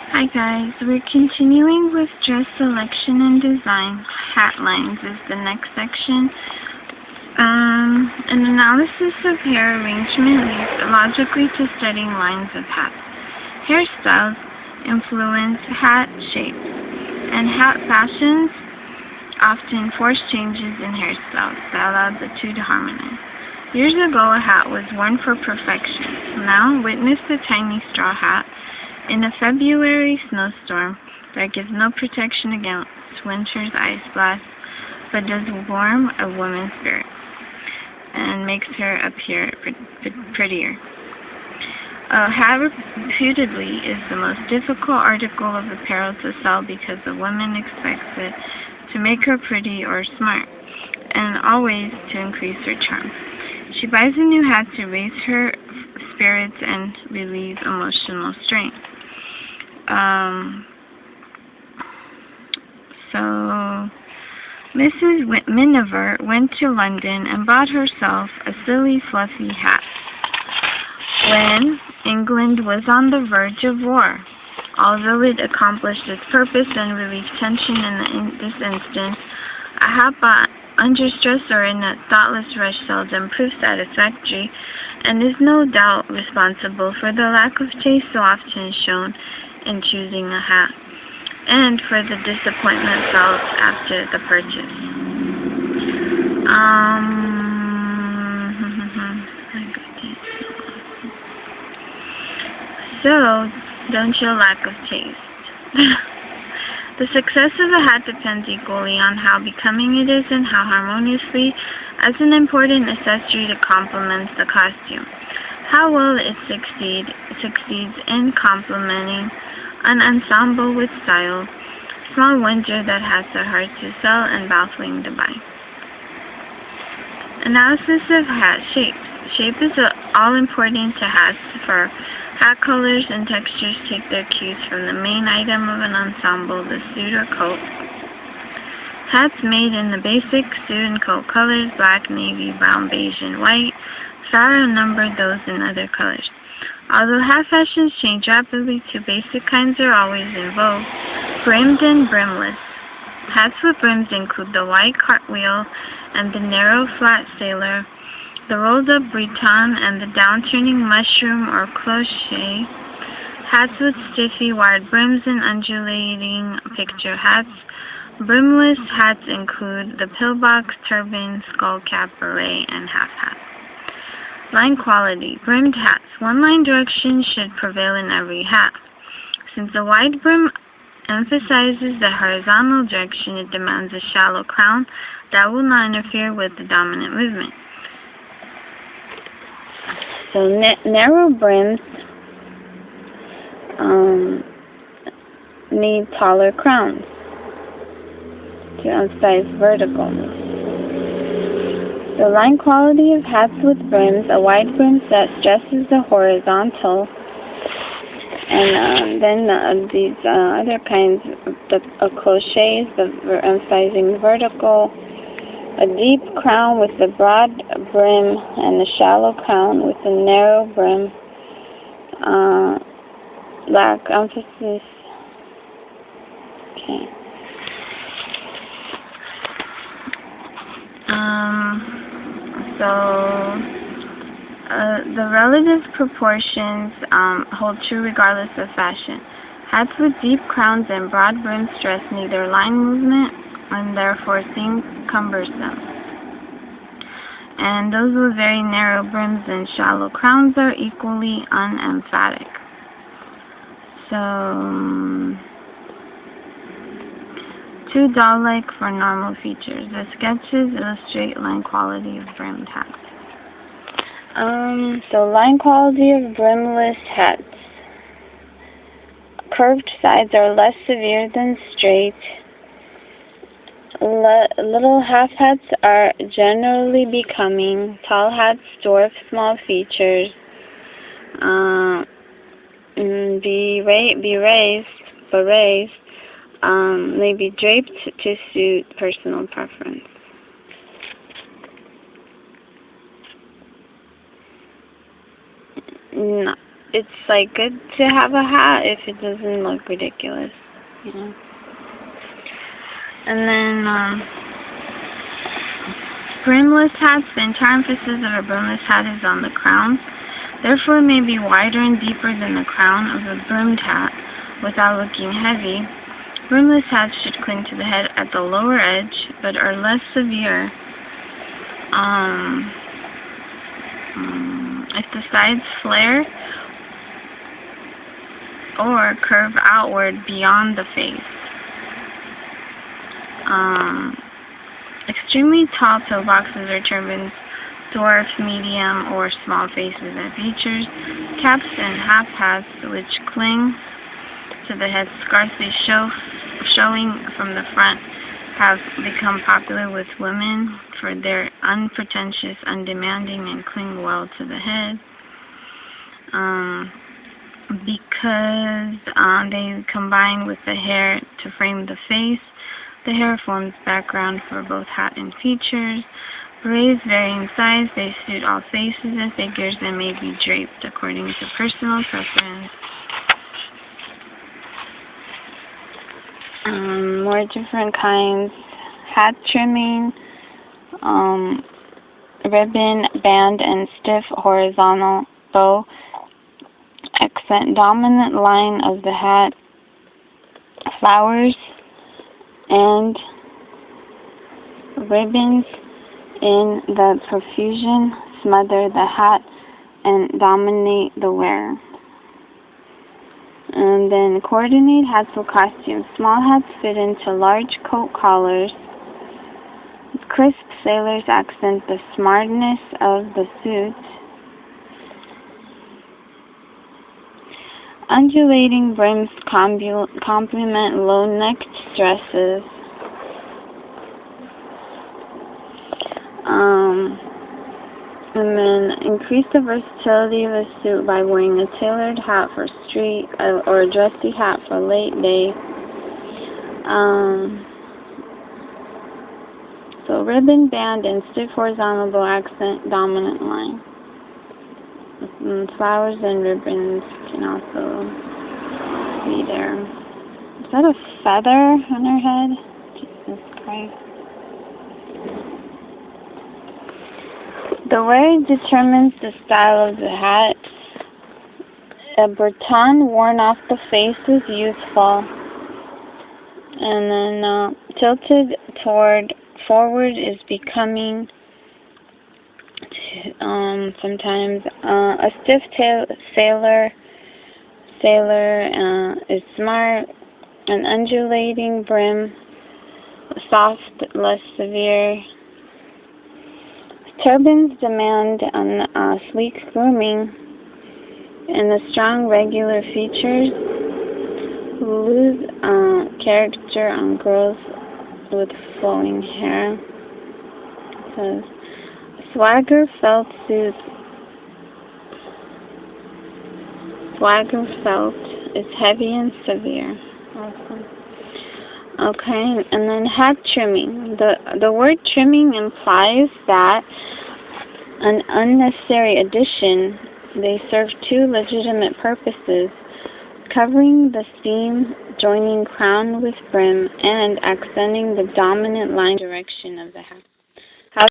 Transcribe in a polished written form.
Hi guys, we're continuing with dress selection and design. Hat lines is the next section. An analysis of hair arrangement leads logically to studying lines of hats. Hairstyles influence hat shapes, and hat fashions often force changes in hairstyles that allow the two to harmonize. Years ago, a hat was worn for perfection. Now, witness the tiny straw hat in a February snowstorm that gives no protection against winter's ice blast, but does warm a woman's spirit and makes her appear prettier. A hat reputedly is the most difficult article of apparel to sell because the woman expects it to make her pretty or smart, and always to increase her charm. She buys a new hat to raise her spirits and relieve emotional strain. So Mrs. Miniver went to London and bought herself a silly, fluffy hat when England was on the verge of war. Although it accomplished its purpose and relieved tension in this instance, a hat bought under stress or in a thoughtless rush seldom proves satisfactory, and is no doubt responsible for the lack of taste so often shown in choosing a hat, and for the disappointment felt after the purchase. So, don't show lack of taste. The success of a hat depends equally on how becoming it is and how harmoniously, as an important accessory to complement the costume. How well it succeeds in complementing an ensemble with style. Small wonder that hats are hard to sell and baffling to buy. Analysis of hat shapes. Shape is all important to hats, for hat colors and textures take their cues from the main item of an ensemble, the suit or coat. Hats made in the basic suit and coat colors, black, navy, brown, beige, and white, far outnumber those in other colors. Although hat fashions change rapidly, two basic kinds are always in vogue: brimmed and brimless. Hats with brims include the wide cartwheel and the narrow flat sailor, the rolled-up breton, and the down-turning mushroom or cloche. Hats with stiffy, wide brims and undulating picture hats. Brimless hats include the pillbox, turban, skull cap, beret, and half hat. Line quality. Brimmed hats. One-line direction should prevail in every hat. Since the wide brim emphasizes the horizontal direction, it demands a shallow crown that will not interfere with the dominant movement. So narrow brims need taller crowns to emphasize verticalness. The line quality of hats with brims: a wide brim that stresses the horizontal, and then these other kinds of cloches, emphasizing the vertical. A deep crown with a broad brim and a shallow crown with a narrow brim. Lack emphasis. Okay. The relative proportions hold true regardless of fashion. Hats with deep crowns and broad brims stress neither line movement and therefore seem cumbersome. And those with very narrow brims and shallow crowns are equally unemphatic. So, too doll-like for normal features. The sketches illustrate line quality of brimmed hats. So line quality of brimless hats. Curved sides are less severe than straight. Little half hats are generally becoming. Tall hats dwarf small features. Berets may be draped to suit personal preference. it's like good to have a hat if it doesn't look ridiculous, you know. And then brimless hats. The entire emphasis of a brimless hat is on the crown. Therefore, it may be wider and deeper than the crown of a brimmed hat without looking heavy. Brimless hats should cling to the head at the lower edge, but are less severe if the sides flare or curve outward beyond the face. Extremely tall pillboxes or turbans dwarf, medium, or small faces and features. Caps and half hats, which cling to the head scarcely showing from the front, have become popular with women for their unpretentious, undemanding, and cling well to the head. Because they combine with the hair to frame the face. The hair forms background for both hat and features. Berets vary in size. They suit all faces and figures and may be draped according to personal preference. More different kinds. Hat trimming, ribbon, band, and stiff horizontal bow. Accent dominant line of the hat. Flowers and ribbons in the profusion smother the hat and dominate the wearer. And then coordinate hats or costumes. Small hats fit into large coat collars. Crisp sailors accent the smartness of the suit. Undulating brims complement low-necked dresses. And then increase the versatility of a suit by wearing a tailored hat for street or a dressy hat for late day. So ribbon, band, and stiff horizontal bow accent dominant line. And flowers and ribbons can also be there. Is that a feather on her head? Jesus Christ. The wearer determines the style of the hat. A baton worn off the face is youthful. And then tilted toward forward is becoming. Sometimes a stiff sailor is smart. An undulating brim, soft, less severe. Turbans demand sleek grooming, and the strong regular features lose character on girls with flowing hair. It says, swagger felt suit. Swagger felt is heavy and severe. Awesome. Okay, and then hat trimming. The word trimming implies that an unnecessary addition. They serve two legitimate purposes: covering the seam, joining crown with brim, and accenting the dominant line direction of the hat.